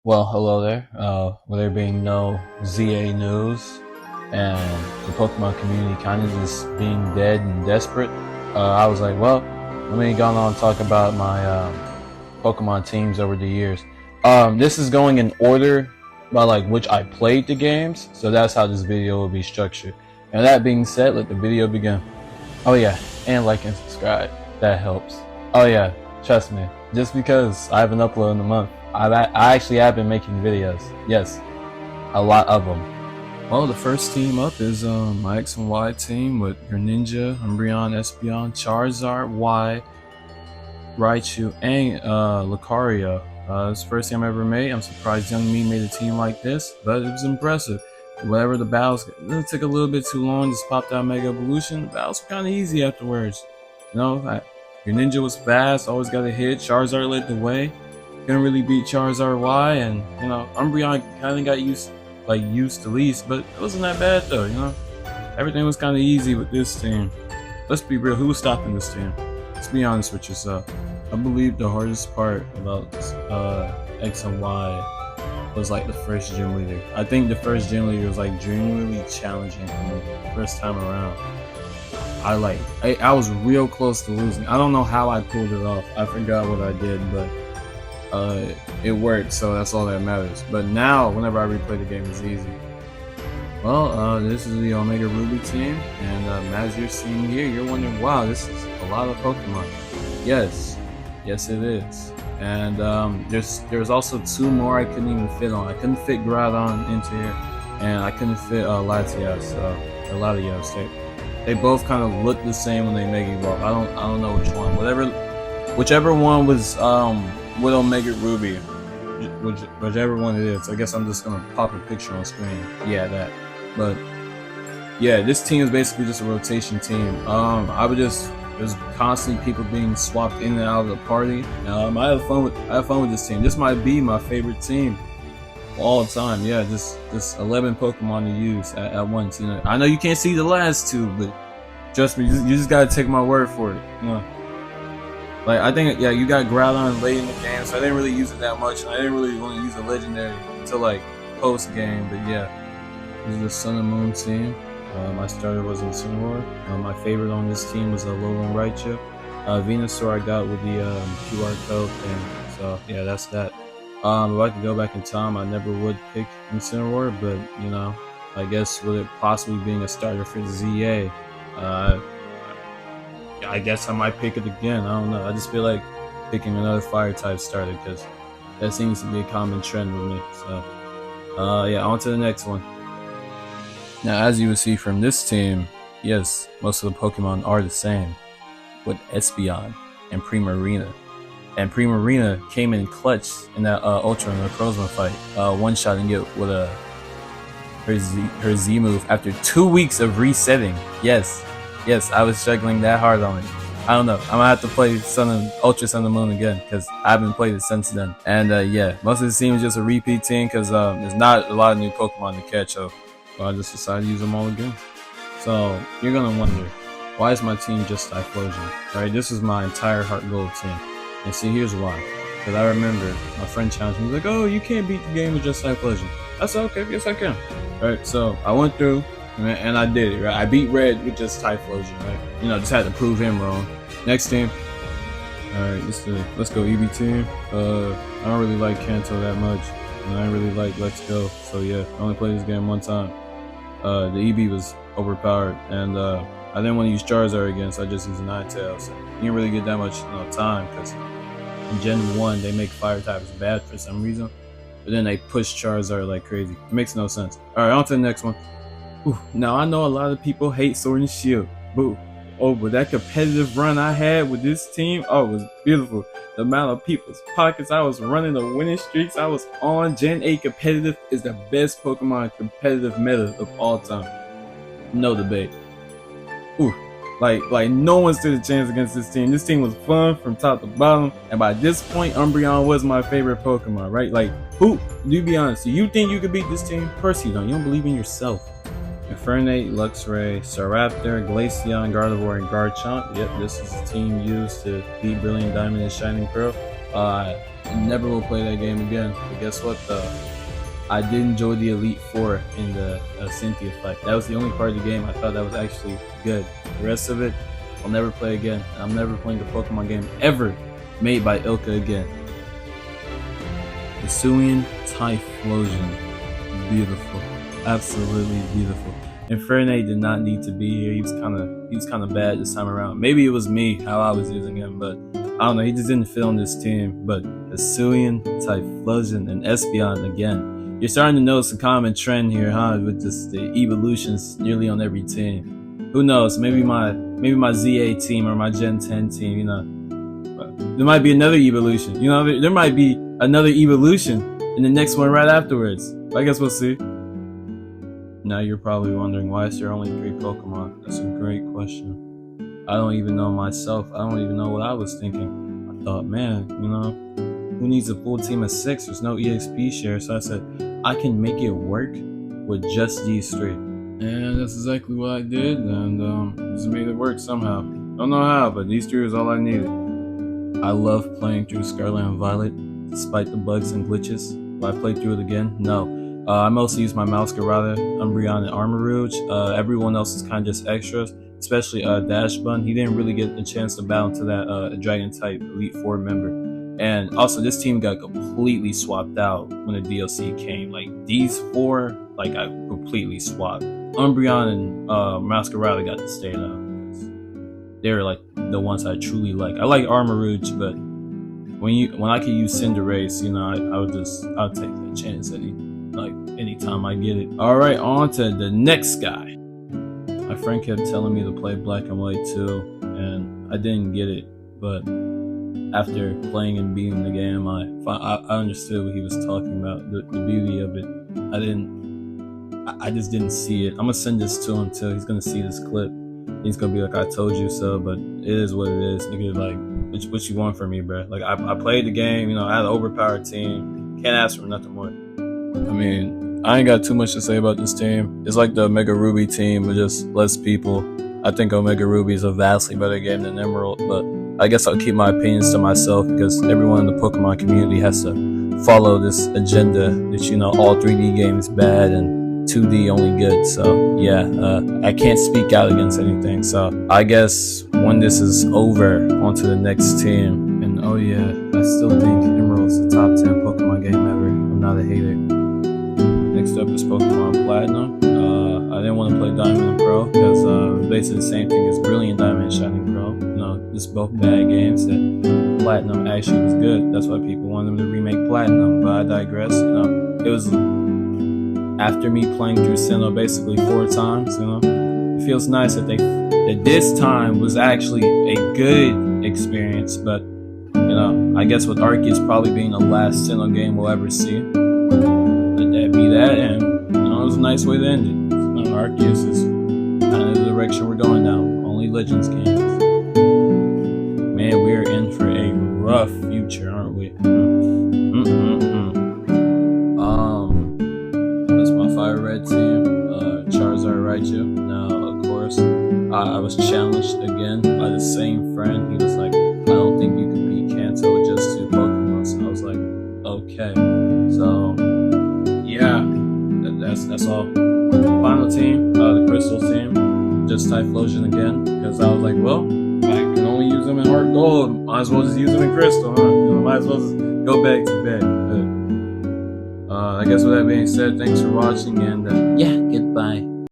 Well, hello there. With there being no ZA news and the Pokemon community kind of just being dead and desperate, I was like, well, let me go on and talk about my Pokemon teams over the years. This is going in order by like which I played the games, so that's how this video will be structured. And that being said, let the video begin. Oh yeah, and like and subscribe. That helps. Oh yeah, trust me. Just because I haven't uploaded in a month, I actually have been making videos. Yes, a lot of them. Well, the first team up is my X and Y team with Greninja, Umbreon, Espeon, Charizard, Y, Raichu, and Lucario. It's the first team I ever made. I'm surprised Young Me made a team like this, but it was impressive. Whatever the battles, it took a little bit too long. Just popped out Mega Evolution. The battles were kind of easy afterwards. Your ninja was fast, always got a hit. Charizard led the way. Couldn't really beat Charizard Y, and Umbreon kind of got used to least, but it wasn't that bad though. Everything was kind of easy with this team. Let's be real, who was stopping this team? Let's be honest with yourself. I believe the hardest part about X and Y was like the first gym leader. I think the first gym leader was like genuinely challenging for me first time around. I was real close to losing. I don't know how I pulled it off. I forgot what I did, but it worked, so that's all that matters. But now, whenever I replay the game, it's easy. Well, this is the Omega Ruby team, and as you're seeing here, you're wondering, wow, this is a lot of Pokemon. Yes, yes it is. And there's also two more I couldn't even fit on. I couldn't fit Groudon into here, and I couldn't fit Latias, or Latios. They both kind of look the same when they Mega Evolve. I don't know which one. Whichever one was with Omega Ruby, whichever one it is. I guess I'm just gonna pop a picture on screen. Yeah, that. But yeah, this team is basically just a rotation team. There's constantly people being swapped in and out of the party. I have fun with this team. This might be my favorite team all the time. Yeah, just 11 Pokemon to use at once. I know you can't see the last two, but trust me, you just gotta take my word for it. Like, I think, yeah, you got Groudon late in the game, so I didn't really use it that much, and I didn't really want to use a legendary until like post game. But yeah, this is the Sun and Moon team. My starter was Incineroar. My favorite on this team was Alolan Raichu. Venusaur I got with the QR code thing. So yeah, that's that. If I could go back in time, I never would pick Incineroar, but I guess with it possibly being a starter for ZA, I guess I might pick it again. I don't know. I just feel like picking another fire type starter because that seems to be a common trend with me. So yeah, on to the next one. Now, as you will see from this team, yes, most of the Pokemon are the same, with Espeon and Primarina. And Primarina came in clutch in that Ultra and Necrozma fight, one-shotting it with her Z move after 2 weeks of resetting. Yes, I was struggling that hard on it. I don't know. I'm gonna have to play Ultra Sun and Moon again because I haven't played it since then. And yeah, most of the team is just a repeat team because there's not a lot of new Pokemon to catch up. So I just decided to use them all again. So you're gonna wonder, why is my team just Typhlosion? Right? This is my entire Heart Gold team. And see, here's why. Because I remember my friend challenged me, like, oh, you can't beat the game with just Typhlosion. I said, okay, yes I can. Right? So I went through and I did it, right? I beat Red with just Typhlosion, right? Just had to prove him wrong. Next team. Alright, let's go EV team. I don't really like Kanto that much. And I really like Let's Go. So yeah, I only played this game one time. The EV was overpowered, and I didn't want to use Charizard again, so I just used Ninetales. So you didn't really get that much time because in Gen 1 they make fire types bad for some reason, but then they push Charizard like crazy. It makes no sense. Alright, on to the next one. Now I know a lot of people hate Sword and Shield. Boo. Oh, but that competitive run I had with this team, oh, it was beautiful. The amount of people's pockets I was running, the winning streaks I was on. Gen 8 competitive is the best Pokemon competitive meta of all time. No debate. Like no one stood a chance against this team. This team was fun from top to bottom, and by this point, Umbreon was my favorite Pokemon, right? Like, do be honest, do you think you could beat this team? Of course you don't. You don't believe in yourself. Infernape, Luxray, Staraptor, Glaceon, Gardevoir, and Garchomp. Yep, this is the team used to beat Brilliant Diamond and Shining Pearl. I never will play that game again. But guess what though? I did enjoy the Elite Four in the Cynthia fight. That was the only part of the game I thought that was actually good. The rest of it, I'll never play again. I'm never playing a Pokemon game ever made by Ilka again. Hisuian Typhlosion. Beautiful. Absolutely beautiful. Infernape did not need to be here. He was kind of bad this time around. Maybe it was me how I was using him, but I don't know. He just didn't fit on this team. But Hisuian, Typhlosion, and Espeon again. You're starting to notice a common trend here, huh? With just the evolutions nearly on every team. Who knows? Maybe my ZA team or my Gen 10 team. You know, there might be another evolution. You know, there might be another evolution in the next one right afterwards. I guess we'll see. Now you're probably wondering, why is there only 3 Pokemon? That's a great question. I don't even know myself. I don't even know what I was thinking. I thought, man, you know, who needs a full team of 6? There's no EXP share. So I said, I can make it work with just these 3. And that's exactly what I did. And just made it work somehow. Don't know how, but these 3 is all I needed. I love playing through Scarlet and Violet, despite the bugs and glitches. Will I play through it again? No. I mostly use my Masquerada, Umbreon, and Armarouge. Everyone else is kind of just extras, especially Dashbun. He didn't really get a chance to battle to that Dragon-type Elite Four member. And also, this team got completely swapped out when the DLC came. Like, these 4, like, I completely swapped. Umbreon and Masquerada got to stay though. They're like the ones I truly like. I like Armarouge, but when I could use Cinderace, you know, I'll take that chance anytime I get it. All right, on to the next guy. My friend kept telling me to play Black and White too, and I didn't get it. But after playing and beating the game, I understood what he was talking about. The beauty of it. I just didn't see it. I'm gonna send this to him too. He's gonna see this clip. He's gonna be like, I told you so, but it is what it is. Nigga, like, what you want from me, bro? Like, I played the game, you know, I had an overpowered team. Can't ask for nothing more. I mean, I ain't got too much to say about this team. It's like the Omega Ruby team with just less people. I think Omega Ruby is a vastly better game than Emerald, but I guess I'll keep my opinions to myself because everyone in the Pokemon community has to follow this agenda that, you know, all 3D games bad and 2D only good. So yeah, I can't speak out against anything. So I guess when this is over, on to the next team. And oh yeah, I still think Emerald's the top 10 Pokemon game ever. I'm not a hater. Next up is Pokemon Platinum. I didn't want to play Diamond and Pearl because basically the same thing as Brilliant Diamond and Shining Pearl. You know, just both bad games. That Platinum actually was good. That's why people wanted them to remake Platinum. But I digress. You know, it was after me playing through Sinnoh basically 4 times. You know, it feels nice that this time was actually a good experience. But you know, I guess with Arceus probably being the last Sinnoh game we'll ever see. Let that be that, and you know, it was a nice way to end it. Arceus is kind of the direction we're going now. Only Legends games. Man, we're in for a rough future, aren't we? That's my Fire Red team. Charizard, Raichu. Now, of course, I was challenged again by the same friend. He was like, I don't think you can beat Kanto with just 2 Pokemon. So I was like, okay. So yeah, that's all. Final team, the Crystal team, just Typhlosion again, because I was like, well, I can only use them in Heart Gold. Might as well just use them in Crystal, huh? You know, might as well just go back to bed. But I guess with that being said, thanks for watching, and yeah, goodbye.